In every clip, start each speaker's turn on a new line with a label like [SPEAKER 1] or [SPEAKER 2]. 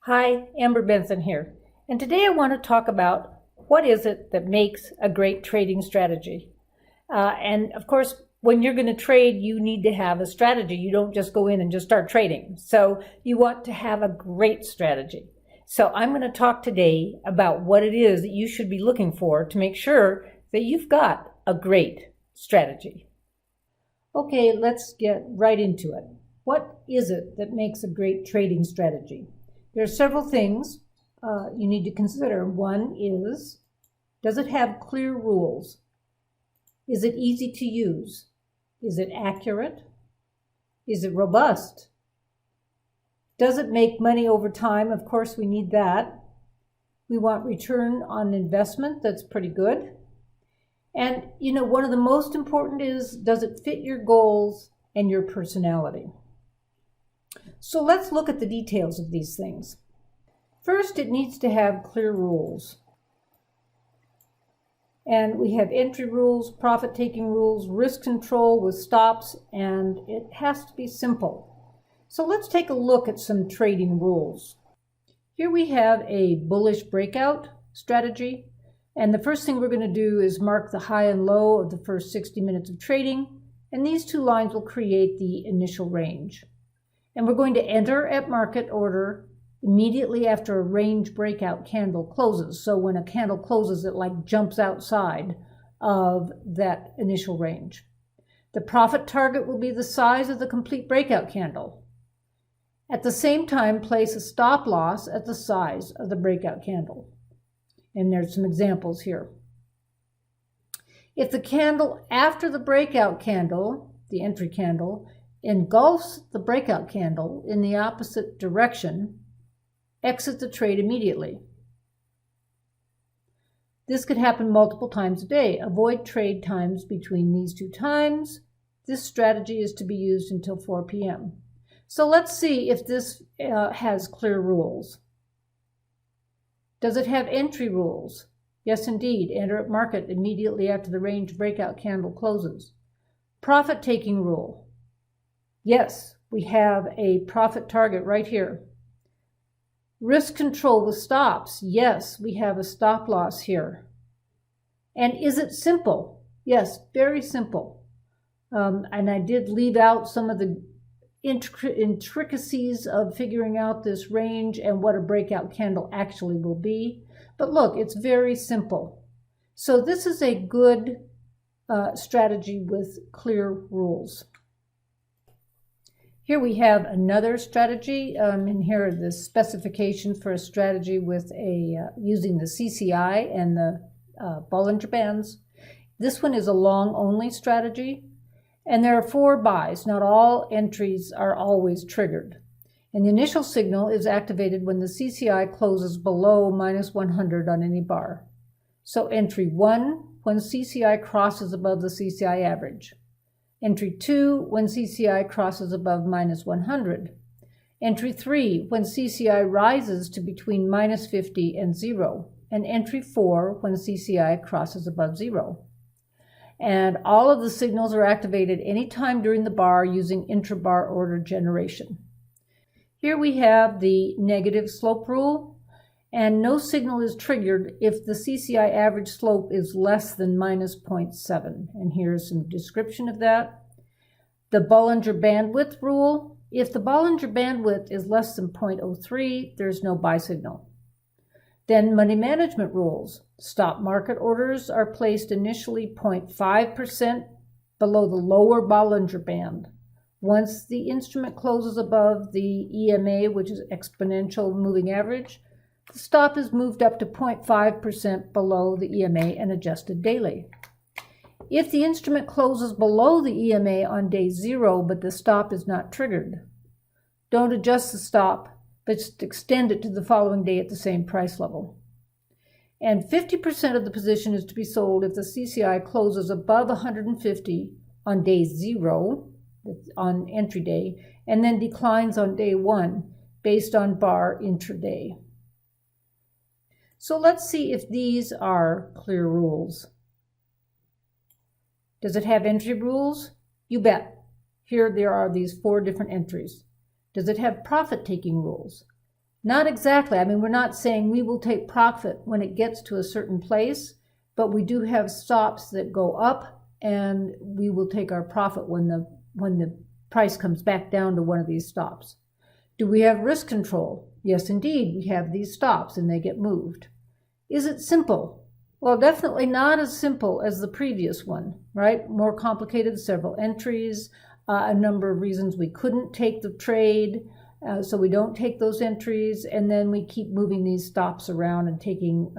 [SPEAKER 1] Hi, Amber Benson here, and today I want to talk about what is it that makes a great trading strategy. And of course, when you're going to trade, you need to have a strategy. You don't just go in and just start trading. So you want to have a great strategy. So I'm going to talk today about what it is that you should be looking for to make sure that you've got a great strategy. Okay, let's get right into it. What is it that makes a great trading strategy? There are several things you need to consider. One is, does it have clear rules? Is it easy to use? Is it accurate? Is it robust? Does it make money over time? Of course, we need that. We want return on investment that's pretty good. And, one of the most important is, does it fit your goals and your personality? So let's look at the details of these things. First, it needs to have clear rules. And we have entry rules, profit-taking rules, risk control with stops, and it has to be simple. So let's take a look at some trading rules. Here we have a bullish breakout strategy. And the first thing we're going to do is mark the high and low of the first 60 minutes of trading. And these two lines will create the initial range. And we're going to enter at market order immediately after a range breakout candle closes. So when a candle closes, it jumps outside of that initial range. The profit target will be the size of the complete breakout candle. At the same time, place a stop loss at the size of the breakout candle. And there's some examples here. If the candle after the breakout candle, the entry candle, engulfs the breakout candle in the opposite direction, exit the trade immediately. This could happen multiple times a day. Avoid trade times between these two times. This strategy is to be used until 4 p.m. So let's see if this has clear rules. Does it have entry rules? Yes, indeed. Enter at market immediately after the range breakout candle closes. Profit-taking rule. Yes, we have a profit target right here. Risk control with stops. Yes, we have a stop loss here. And is it simple? Yes, very simple. And I did leave out some of the intricacies of figuring out this range and what a breakout candle actually will be. But look, it's very simple. So this is a good strategy with clear rules. Here we have another strategy, and here are the specifications for a strategy with using the CCI and the Bollinger Bands. This one is a long-only strategy, and there are 4 buys. Not all entries are always triggered. And the initial signal is activated when the CCI closes below -100 on any bar. So entry 1, when CCI crosses above the CCI average. Entry 2, when CCI crosses above -100. Entry 3, when CCI rises to between -50 and 0. And entry 4, when CCI crosses above 0. And all of the signals are activated anytime during the bar using intrabar order generation. Here we have the negative slope rule, and no signal is triggered if the CCI average slope is less than -0.7. And here's some description of that. The Bollinger Bandwidth rule. If the Bollinger Bandwidth is less than 0.03, there's no buy signal. Then money management rules. Stop market orders are placed initially 0.5% below the lower Bollinger Band. Once the instrument closes above the EMA, which is exponential moving average, the stop is moved up to 0.5% below the EMA and adjusted daily. If the instrument closes below the EMA on day 0, but the stop is not triggered, don't adjust the stop, but just extend it to the following day at the same price level. And 50% of the position is to be sold if the CCI closes above 150 on day 0, on entry day, and then declines on day 1 based on bar intraday. So let's see if these are clear rules. Does it have entry rules? You bet. Here there are these 4 different entries. Does it have profit-taking rules? Not exactly. I mean, we're not saying we will take profit when it gets to a certain place, but we do have stops that go up, and we will take our profit when the price comes back down to one of these stops. Do we have risk control? Yes, indeed, we have these stops and they get moved. Is it simple? Well, definitely not as simple as the previous one, right? More complicated, several entries, a number of reasons we couldn't take the trade, so we don't take those entries, and then we keep moving these stops around and taking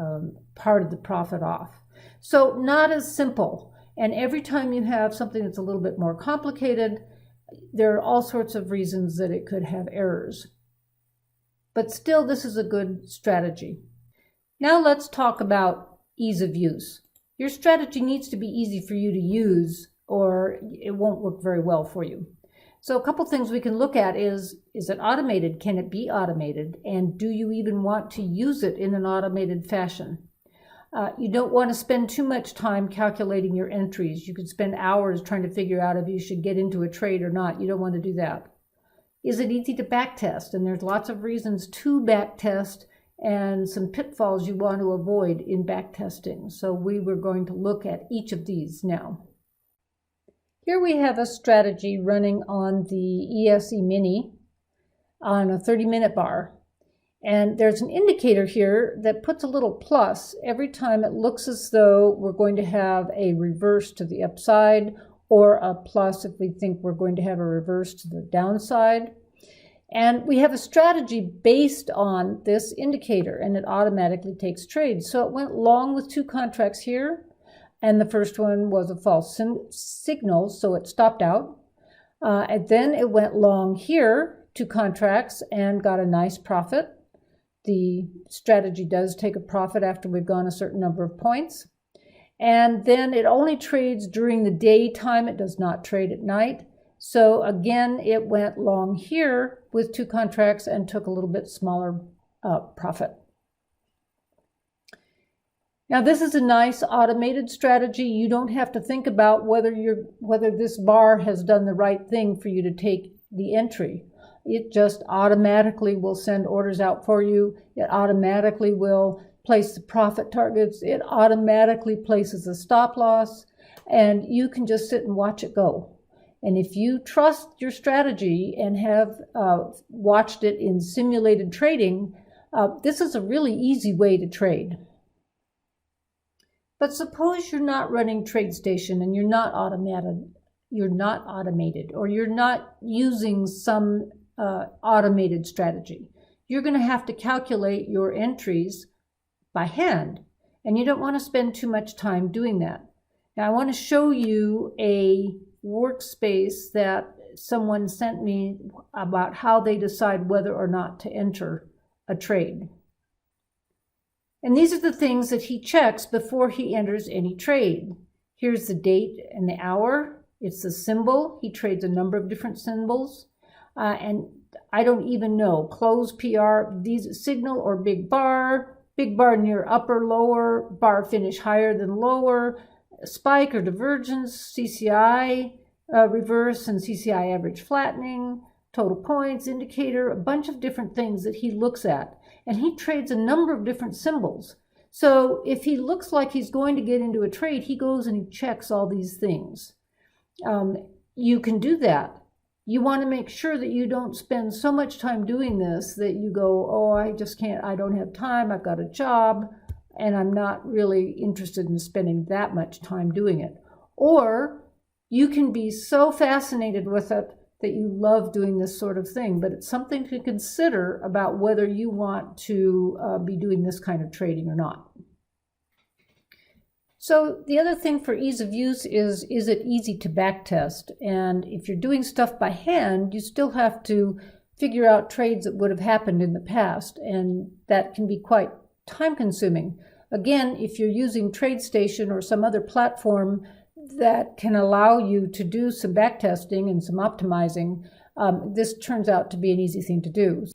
[SPEAKER 1] part of the profit off. So not as simple. And every time you have something that's a little bit more complicated, there are all sorts of reasons that it could have errors. But still, this is a good strategy. Now let's talk about ease of use. Your strategy needs to be easy for you to use, or it won't work very well for you. So a couple things we can look at is it automated? Can it be automated? And do you even want to use it in an automated fashion? You don't want to spend too much time calculating your entries. You could spend hours trying to figure out if you should get into a trade or not. You don't want to do that. Is it easy to backtest? And there's lots of reasons to backtest and some pitfalls you want to avoid in backtesting. So we were going to look at each of these now. Here we have a strategy running on the ESE Mini on a 30-minute bar. And there's an indicator here that puts a little plus every time it looks as though we're going to have a reverse to the upside, or a plus if we think we're going to have a reverse to the downside. And we have a strategy based on this indicator, and it automatically takes trades. So it went long with 2 contracts here, and the first one was a false signal, so it stopped out. And then it went long here, 2 contracts, and got a nice profit. The strategy does take a profit after we've gone a certain number of points. And then it only trades during the daytime. It does not trade at night. So again, it went long here with 2 contracts and took a little bit smaller profit. Now this is a nice automated strategy. You don't have to think about whether this bar has done the right thing for you to take the entry. It just automatically will send orders out for you. It automatically will place the profit targets. It automatically places a stop loss, and you can just sit and watch it go. And if you trust your strategy and have watched it in simulated trading, this is a really easy way to trade. But suppose you're not running TradeStation and you're not automated, or you're not using some automated strategy. You're going to have to calculate your entries by hand, and you don't want to spend too much time doing that. Now I want to show you a workspace that someone sent me about how they decide whether or not to enter a trade. And these are the things that he checks before he enters any trade. Here's the date and the hour. It's the symbol. He trades a number of different symbols. And I don't even know, close PR, these signal or big bar near upper, lower, bar finish higher than lower, spike or divergence, CCI reverse and CCI average flattening, total points, indicator, a bunch of different things that he looks at. And he trades a number of different symbols. So if he looks like he's going to get into a trade, he goes and he checks all these things. You can do that. You want to make sure that you don't spend so much time doing this that you go, oh, I just can't, I don't have time, I've got a job, and I'm not really interested in spending that much time doing it. Or you can be so fascinated with it that you love doing this sort of thing, but it's something to consider about whether you want to be doing this kind of trading or not. So the other thing for ease of use is it easy to backtest? And if you're doing stuff by hand, you still have to figure out trades that would have happened in the past, and that can be quite time consuming. Again, if you're using TradeStation or some other platform that can allow you to do some backtesting and some optimizing, this turns out to be an easy thing to do.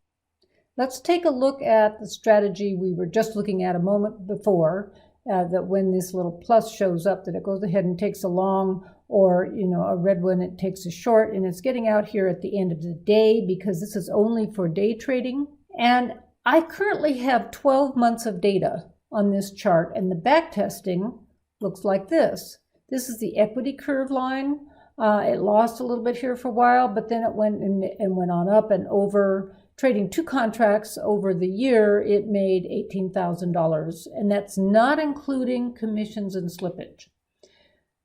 [SPEAKER 1] Let's take a look at the strategy we were just looking at a moment before, that when this little plus shows up, that it goes ahead and takes a long, or a red one, it takes a short, and it's getting out here at the end of the day because this is only for day trading. And I currently have 12 months of data on this chart, and the back testing looks like this. This is the equity curve line. It lost a little bit here for a while, but then it went on up, and over trading 2 contracts over the year, it made $18,000, and that's not including commissions and slippage.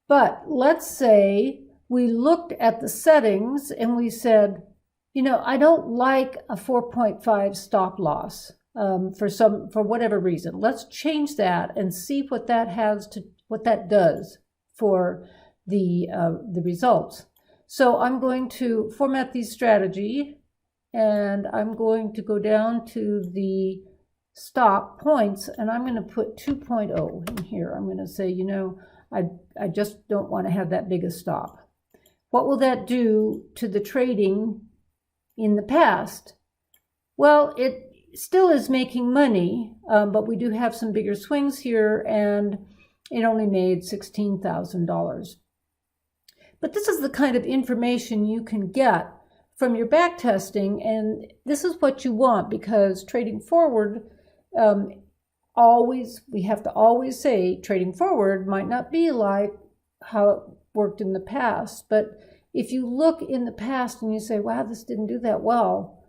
[SPEAKER 1] But let's say we looked at the settings and we said, I don't like a 4.5 stop loss for whatever reason. Let's change that and see what that does for the results. So I'm going to format the strategy, and I'm going to go down to the stop points, and I'm going to put 2.0 in here. I'm going to say, I just don't want to have that big a stop. What will that do to the trading in the past? Well, it still is making money, but we do have some bigger swings here, and it only made $16,000. But this is the kind of information you can get from your back testing, and this is what you want, because trading forward, we have to always say trading forward might not be like how it worked in the past. But if you look in the past and you say, wow, this didn't do that well,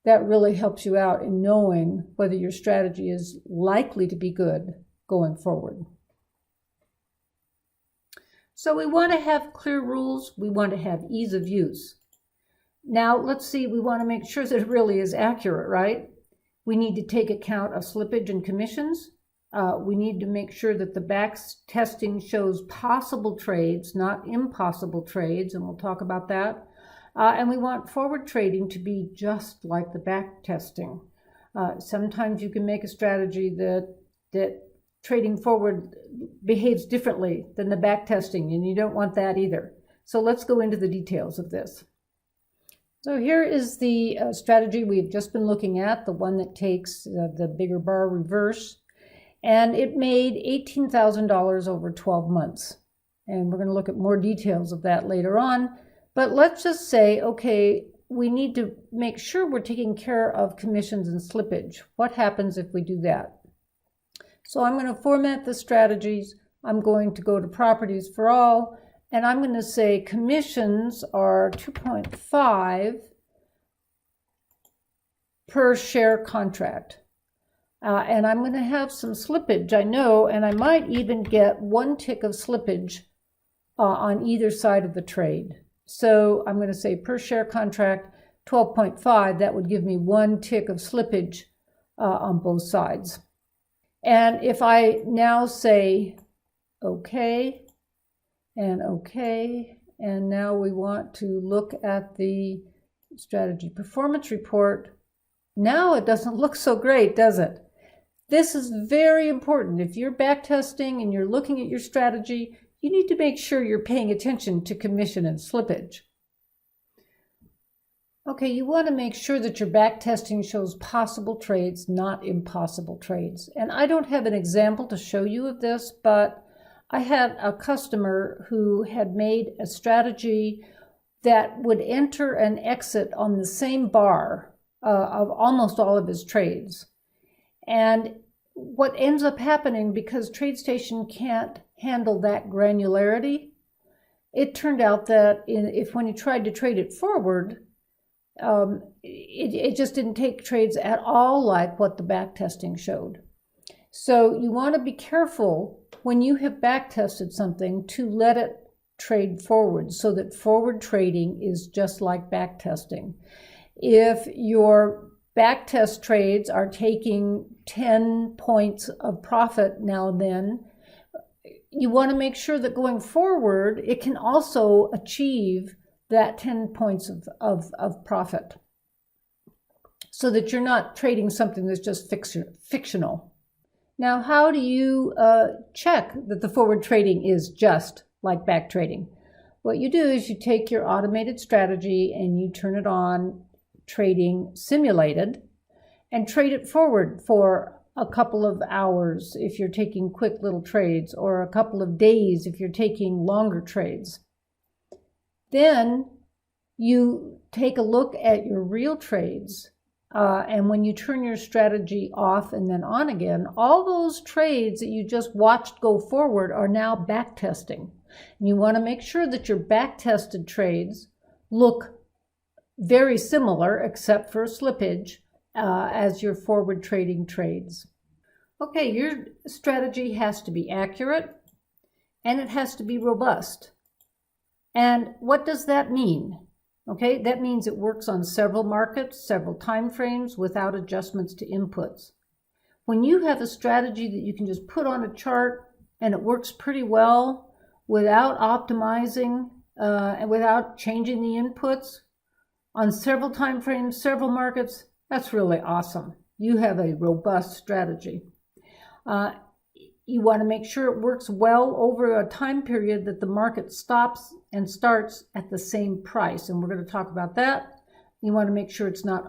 [SPEAKER 1] that really helps you out in knowing whether your strategy is likely to be good going forward. So we want to have clear rules. We want to have ease of use. Now, let's see, we want to make sure that it really is accurate, right? We need to take account of slippage and commissions. We need to make sure that the back testing shows possible trades, not impossible trades, and we'll talk about that. And we want forward trading to be just like the back testing. Sometimes you can make a strategy that trading forward behaves differently than the back testing, and you don't want that either. So let's go into the details of this. So here is the strategy we've just been looking at, the one that takes the bigger bar reverse. And it made $18,000 over 12 months. And we're going to look at more details of that later on. But let's just say, okay, we need to make sure we're taking care of commissions and slippage. What happens if we do that? So I'm going to format the strategies. I'm going to go to properties for all. And I'm going to say commissions are 2.5 per share contract. And I'm going to have some slippage, I know, and I might even get 1 tick of slippage on either side of the trade. So I'm going to say per share contract 12.5. That would give me 1 tick of slippage on both sides. And if I now say okay, and okay, and now we want to look at the strategy performance report. Now it doesn't look so great, does it? This is very important. If you're back testing and you're looking at your strategy, you need to make sure you're paying attention to commission and slippage. Okay, you want to make sure that your back testing shows possible trades, not impossible trades. And I don't have an example to show you of this, but I had a customer who had made a strategy that would enter and exit on the same bar of almost all of his trades. And what ends up happening, because TradeStation can't handle that granularity, it turned out that when he tried to trade it forward, it just didn't take trades at all like what the back testing showed. So you want to be careful when you have back tested something to let it trade forward, so that forward trading is just like back testing. If your back test trades are taking 10 points of profit now and then, you want to make sure that going forward, it can also achieve that 10 points of profit, so that you're not trading something that's just fictional. Now, how do you check that the forward trading is just like back trading? What you do is you take your automated strategy and you turn it on trading simulated and trade it forward for a couple of hours if you're taking quick little trades, or a couple of days if you're taking longer trades. Then you take a look at your real trades and when you turn your strategy off and then on again, all those trades that you just watched go forward are now back testing. And you want to make sure that your back tested trades look very similar, except for slippage, as your forward trading trades. Okay, your strategy has to be accurate and it has to be robust. And what does that mean? Okay, that means it works on several markets, several time frames without adjustments to inputs. When you have a strategy that you can just put on a chart and it works pretty well without optimizing and without changing the inputs on several time frames, several markets, that's really awesome. You have a robust strategy. You want to make sure it works well over a time period that the market stops and starts at the same price. And we're going to talk about that. You want to make sure it's not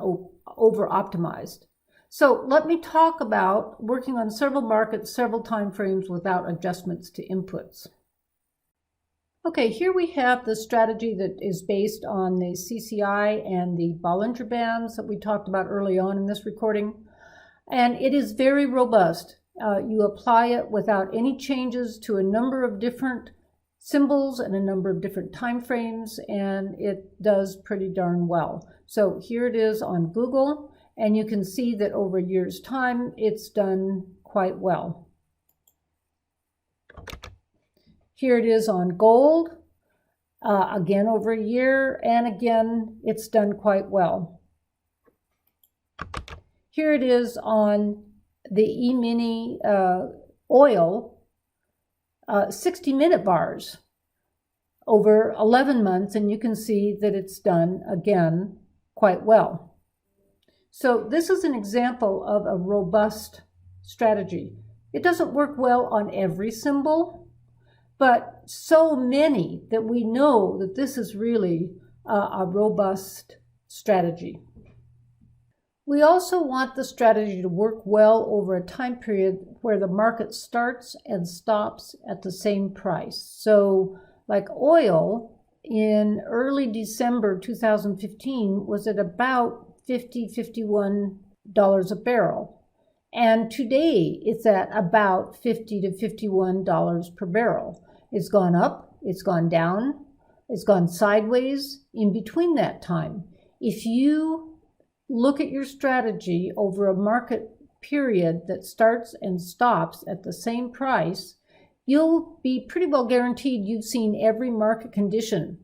[SPEAKER 1] over optimized. So let me talk about working on several markets, several time frames without adjustments to inputs. Okay, here we have the strategy that is based on the CCI and the Bollinger Bands that we talked about early on in this recording. And it is very robust. You apply it without any changes to a number of different symbols and a number of different time frames, and it does pretty darn well. So here it is on Google, and you can see that over a year's time, it's done quite well. Here it is on gold, again over a year, and again, it's done quite well. Here it is on the E-mini oil, 60-minute bars over 11 months, and you can see that it's done, again, quite well. So this is an example of a robust strategy. It doesn't work well on every symbol, but so many that we know that this is really a robust strategy. We also want the strategy to work well over a time period where the market starts and stops at the same price. So like oil in early December 2015 was at about $51 a barrel. And today it's at about $50 to $51 per barrel. It's gone up, it's gone down, it's gone sideways in between that time. If you look at your strategy over a market period that starts and stops at the same price, you'll be pretty well guaranteed you've seen every market condition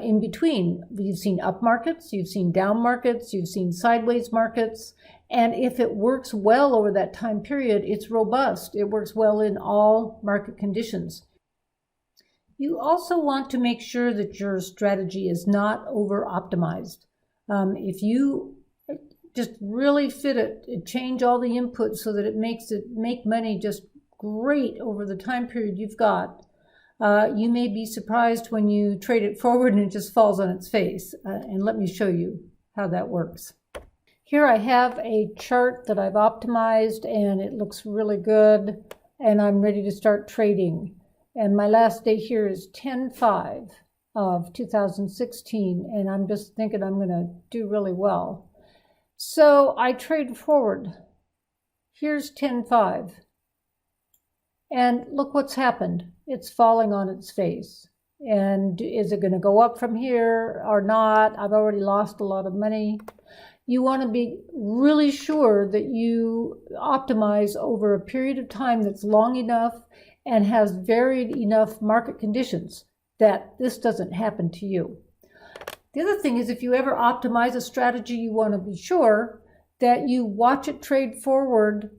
[SPEAKER 1] in between. You've seen up markets, you've seen down markets, you've seen sideways markets, and if it works well over that time period, it's robust. It works well in all market conditions. You also want to make sure that your strategy is not over-optimized. If you just really fit it, change all the inputs so that it makes it make money just great over the time period you've got, you may be surprised when you trade it forward and it just falls on its face. And let me show you how that works. Here I have a chart that I've optimized and it looks really good and I'm ready to start trading. And my last day here is 10/5 of 2016 and I'm just thinking I'm going to do really well. So I trade forward. Here's 10/5. And look what's happened. It's falling on its face. And is it going to go up from here or not? I've already lost a lot of money. You want to be really sure that you optimize over a period of time that's long enough and has varied enough market conditions that this doesn't happen to you. The other thing is if you ever optimize a strategy, you want to be sure that you watch it trade forward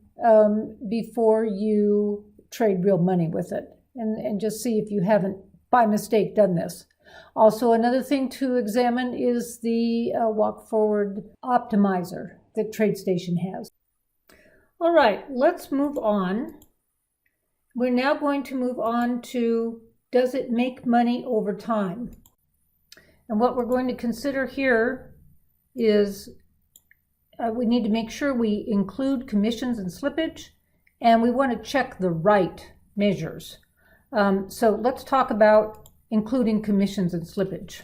[SPEAKER 1] before you trade real money with it, and just see if you haven't by mistake done this. Also, another thing to examine is the walk forward optimizer that TradeStation has. All right, let's move on. We're now going to move on to, does it make money over time? And what we're going to consider here is we need to make sure we include commissions and slippage, and we want to check the right measures. So let's talk about including commissions and slippage.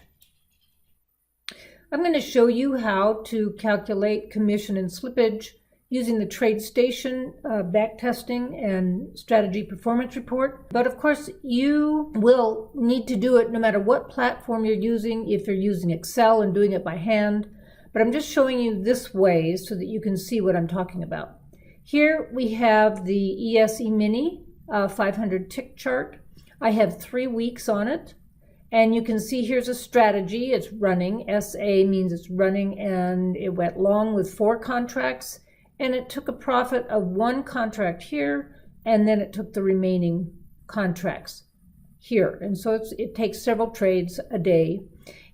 [SPEAKER 1] I'm going to show you how to calculate commission and slippage using the TradeStation backtesting and strategy performance report. But of course, you will need to do it no matter what platform you're using, if you're using Excel and doing it by hand. But I'm just showing you this way so that you can see what I'm talking about. Here we have the ESE Mini 500 tick chart. I have 3 weeks on it. And you can see here's a strategy. It's running. SA means it's running, and it went long with 4 contracts, and it took a profit of 1 contract here, and then it took the remaining contracts here. And so it takes several trades a day.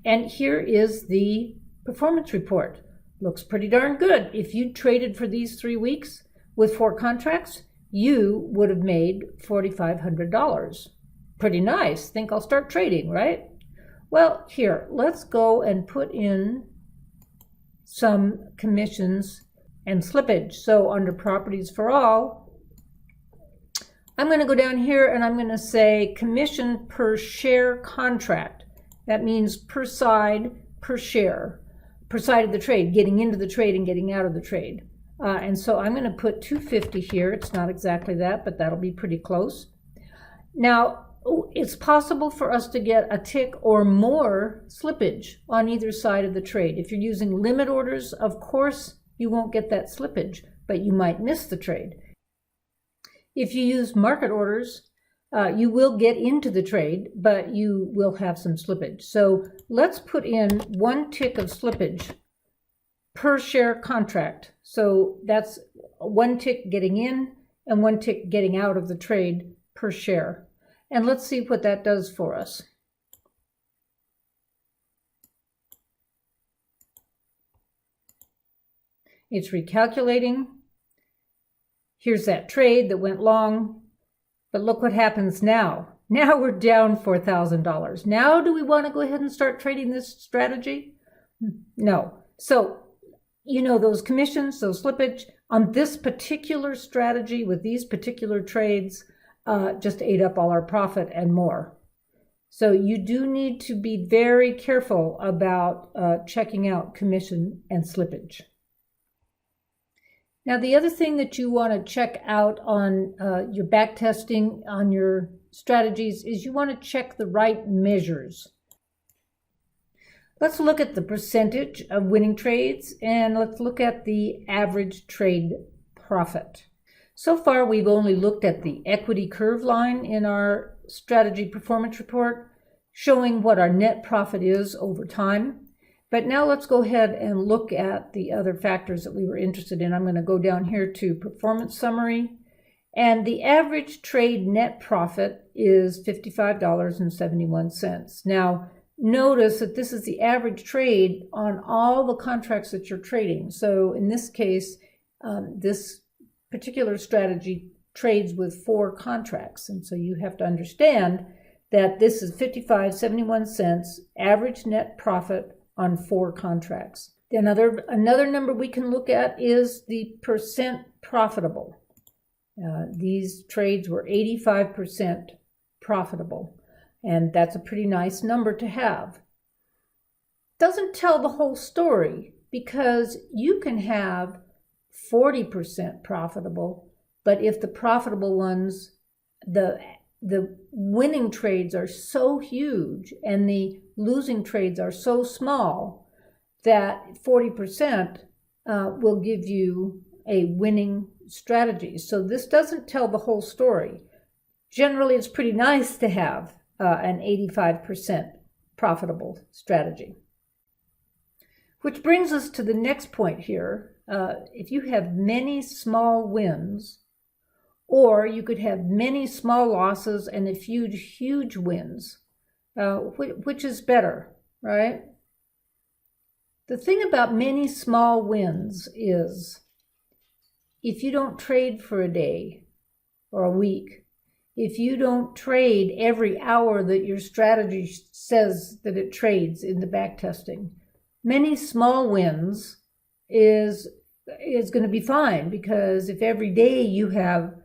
[SPEAKER 1] And here is the performance report. Looks pretty darn good. If you traded for these 3 weeks with 4 contracts, you would have made $4,500. Pretty nice. Think I'll start trading, right? Well, here, let's go and put in some commissions and slippage. So under properties for all, I'm going to go down here and I'm going to say commission per share contract. That means per side, per share, per side of the trade, getting into the trade and getting out of the trade. And so I'm going to put 250 here. It's not exactly that, but that'll be pretty close. Now, it's possible for us to get a tick or more slippage on either side of the trade. If you're using limit orders, of course, you won't get that slippage, but you might miss the trade. If you use market orders, you will get into the trade, but you will have some slippage. So let's put in 1 tick of slippage per share contract. So that's 1 tick getting in and 1 tick getting out of the trade per share. And let's see what that does for us. It's recalculating. Here's that trade that went long. But look what happens now. Now we're down $4,000. Now do we want to go ahead and start trading this strategy? No. So, you know, those commissions, those slippage on this particular strategy with these particular trades, just ate up all our profit and more. So you do need to be very careful about checking out commission and slippage. Now, the other thing that you want to check out on your back testing on your strategies is you want to check the right measures. Let's look at the percentage of winning trades, and let's look at the average trade profit. So far, we've only looked at the equity curve line in our strategy performance report, showing what our net profit is over time. But now let's go ahead and look at the other factors that we were interested in. I'm going to go down here to performance summary. And the average trade net profit is $55.71. Now, notice that this is the average trade on all the contracts that you're trading. So in this case, this particular strategy trades with 4 contracts. And so you have to understand that this is 55.71 cents average net profit on 4 contracts. Another number we can look at is the percent profitable. These trades were 85% profitable, and that's a pretty nice number to have. Doesn't tell the whole story, because you can have 40% profitable, but if the profitable ones, the winning trades are so huge and the losing trades are so small that 40% will give you a winning strategy. So this doesn't tell the whole story. Generally, it's pretty nice to have an 85% profitable strategy. Which brings us to the next point here. If you have many small wins, or you could have many small losses and a few huge wins, which is better, right? The thing about many small wins is if you don't trade for a day or a week, if you don't trade every hour that your strategy says that it trades in the backtesting, many small wins is going to be fine, because if every day you have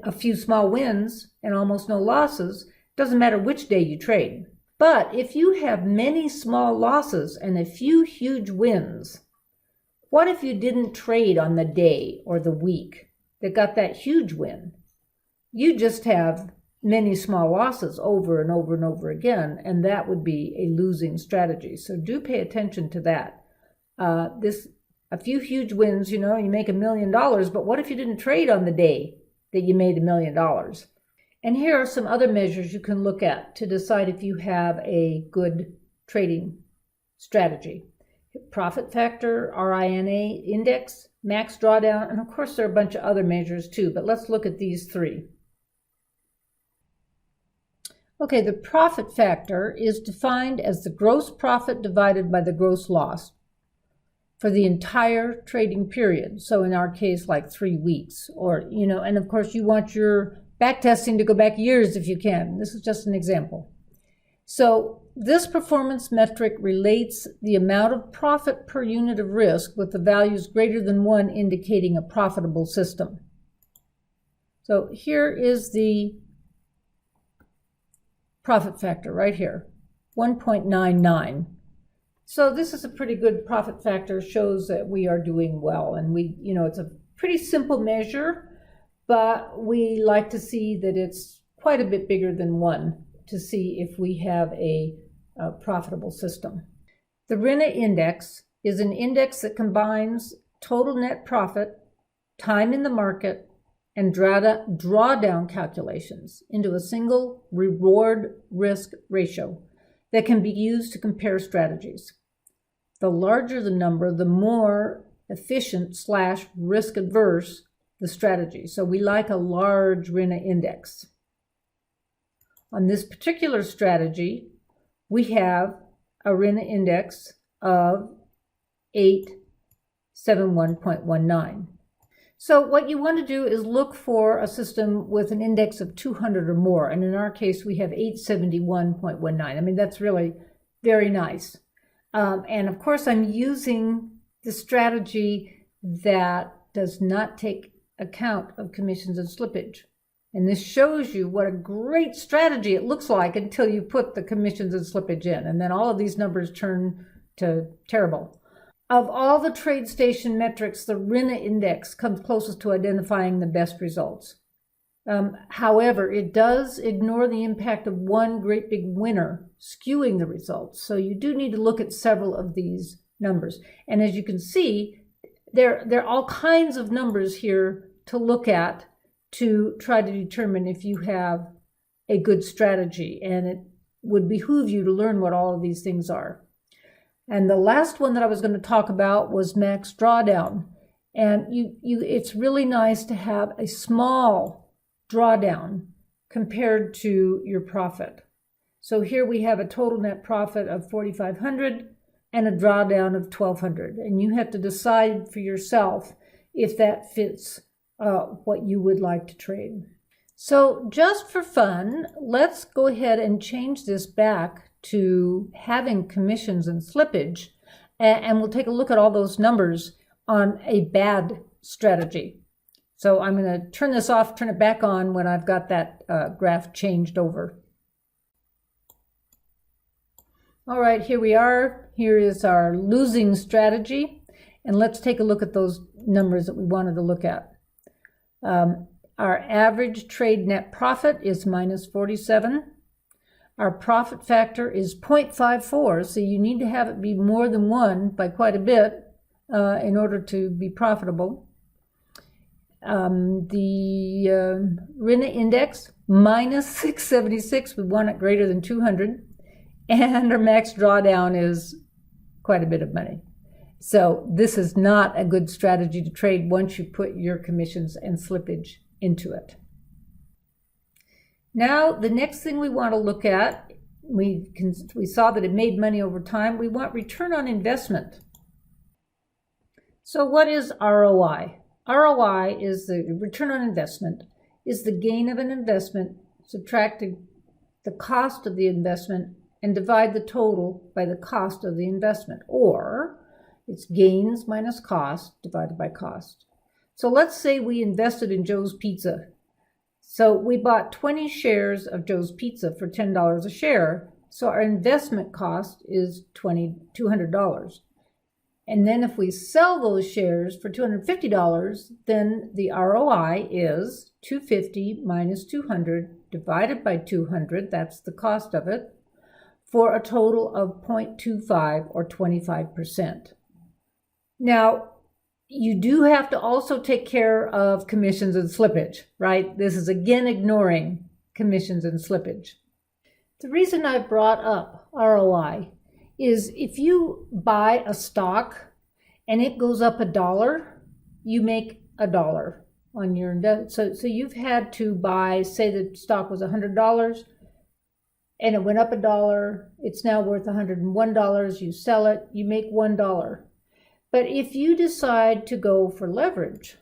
[SPEAKER 1] a few small wins and almost no losses, it doesn't matter which day you trade. But if you have many small losses and a few huge wins, what if you didn't trade on the day or the week that got that huge win? You just have many small losses over and over and over again, and that would be a losing strategy. So do pay attention to that. A few huge wins, you make $1 million, but what if you didn't trade on the day that you made $1 million? And here are some other measures you can look at to decide if you have a good trading strategy. Profit factor, RINA index, max drawdown, and of course there are a bunch of other measures too, but let's look at these three. Okay, the profit factor is defined as the gross profit divided by the gross loss for the entire trading period. So in our case, like 3 weeks, or, and of course you want your back testing to go back years if you can. This is just an example. So this performance metric relates the amount of profit per unit of risk with the values greater than 1 indicating a profitable system. So here is the profit factor right here, 1.99. So this is a pretty good profit factor, shows that we are doing well. And it's a pretty simple measure, but we like to see that it's quite a bit bigger than 1 to see if we have a profitable system. The RINA index is an index that combines total net profit, time in the market, and drawdown calculations into a single reward-risk ratio that can be used to compare strategies. The larger the number, the more efficient / risk adverse the strategy. So we like a large RINA index. On this particular strategy, we have a RINA index of 871.19. So what you want to do is look for a system with an index of 200 or more. And in our case, we have 871.19. I mean, that's really very nice. And of course, I'm using the strategy that does not take account of commissions and slippage. And this shows you what a great strategy it looks like until you put the commissions and slippage in. And then all of these numbers turn to terrible. Of all the TradeStation metrics, the RINA index comes closest to identifying the best results. However, it does ignore the impact of one great big winner skewing the results. So you do need to look at several of these numbers. And as you can see, there are all kinds of numbers here to look at to try to determine if you have a good strategy. And it would behoove you to learn what all of these things are. And the last one that I was going to talk about was max drawdown. And it's really nice to have a small drawdown compared to your profit. So here we have a total net profit of $4,500 and a drawdown of $1,200. And you have to decide for yourself if that fits what you would like to trade. So just for fun, let's go ahead and change this back to having commissions and slippage, and we'll take a look at all those numbers on a bad strategy. So I'm going to turn this off, turn it back on when I've got that graph changed over. All right, here we are. Here is our losing strategy, and let's take a look at those numbers that we wanted to look at. Our average trade net profit is minus 47. Our profit factor is 0.54, so you need to have it be more than 1 by quite a bit in order to be profitable. The RINA index, minus 676, we want it greater than 200. And our max drawdown is quite a bit of money. So this is not a good strategy to trade once you put your commissions and slippage into it. Now, the next thing we want to look at, we saw that it made money over time. We want return on investment. So what is ROI? ROI is the return on investment, is the gain of an investment, subtracting the cost of the investment, and divide the total by the cost of the investment. Or it's gains minus cost divided by cost. So let's say we invested in Joe's Pizza. So we bought 20 shares of Joe's Pizza for $10 a share, So our investment cost is $200. And then if we sell those shares for $250, then the ROI is $250 minus $200 divided by 200, that's the cost of it, for a total of 0.25 or 25%. Now, you do have to also take care of commissions and slippage, right? This is again ignoring commissions and slippage. The reason I brought up ROI is if you buy a stock and it goes up $1, you make $1 on your investment. So you've had to buy, say the stock was $100 and it went up $1, it's now worth $101, you sell it, you make $1. But if you decide to go for leverage,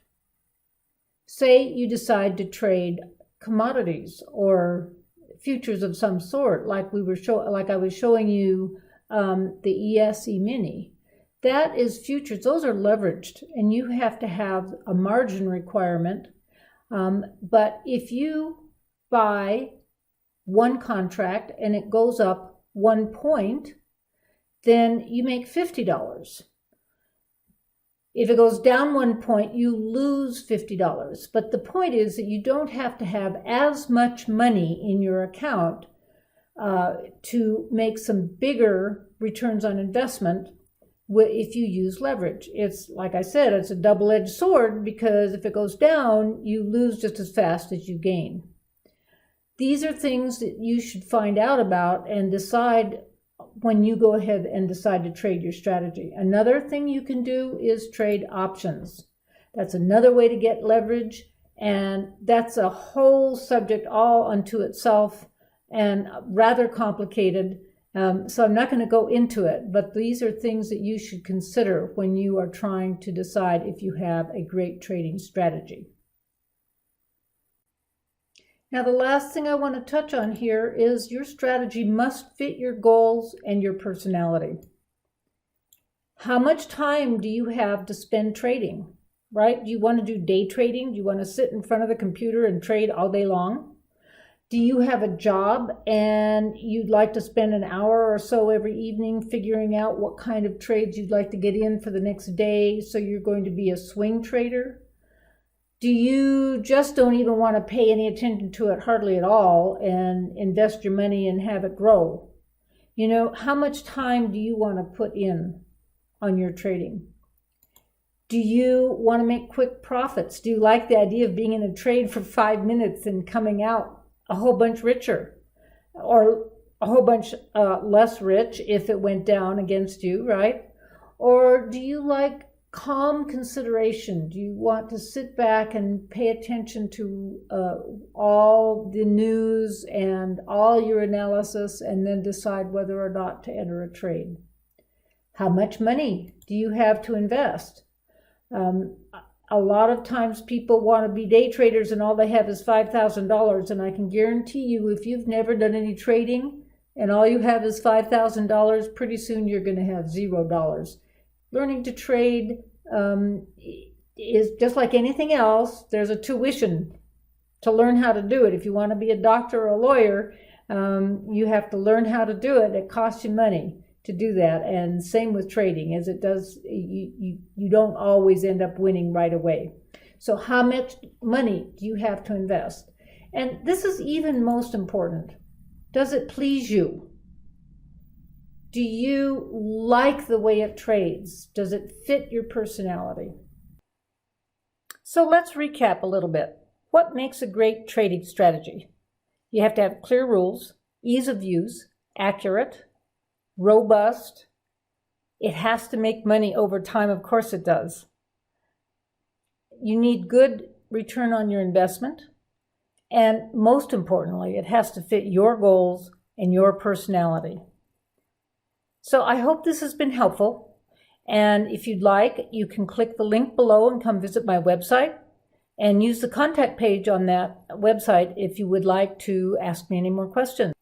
[SPEAKER 1] say you decide to trade commodities or futures of some sort, like I was showing you the ESE Mini, that is futures. Those are leveraged, and you have to have a margin requirement. But if you buy one contract and it goes up 1 point, then you make $50. If it goes down 1 point, you lose $50. But the point is that you don't have to have as much money in your account to make some bigger returns on investment if you use leverage. It's, like I said, it's a double-edged sword, because if it goes down, you lose just as fast as you gain. These are things that you should find out about and decide when you go ahead and decide to trade your strategy. Another thing you can do is trade options. That's another way to get leverage, and that's a whole subject all unto itself and rather complicated. So I'm not going to go into it, but these are things that you should consider when you are trying to decide if you have a great trading strategy. Now, the last thing I want to touch on here is your strategy must fit your goals and your personality. How much time do you have to spend trading, right? Do you want to do day trading? Do you want to sit in front of the computer and trade all day long? Do you have a job and you'd like to spend an hour or so every evening figuring out what kind of trades you'd like to get in for the next day, so you're going to be a swing trader? Do you just don't even want to pay any attention to it hardly at all and invest your money and have it grow? You know, how much time do you want to put in on your trading? Do you want to make quick profits? Do you like the idea of being in a trade for 5 minutes and coming out a whole bunch richer, or a whole bunch less rich if it went down against you, right? Or do you like calm consideration? Do you want to sit back and pay attention to all the news and all your analysis and then decide whether or not to enter a trade? How much money do you have to invest? A lot of times people want to be day traders and all they have is $5,000, and I can guarantee you, if you've never done any trading and all you have is $5,000, pretty soon you're going to have $0. Learning to trade is just like anything else. There's a tuition to learn how to do it. If you want to be a doctor or a lawyer, you have to learn how to do it. It costs you money to do that, and same with trading, as it does, you don't always end up winning right away. So how much money do you have to invest? And this is even most important. Does it please you? Do you like the way it trades? Does it fit your personality? So let's recap a little bit. What makes a great trading strategy? You have to have clear rules, ease of use, accurate, robust. It has to make money over time. Of course it does. You need good return on your investment. And most importantly, it has to fit your goals and your personality. So I hope this has been helpful. And if you'd like, you can click the link below and come visit my website and use the contact page on that website if you would like to ask me any more questions.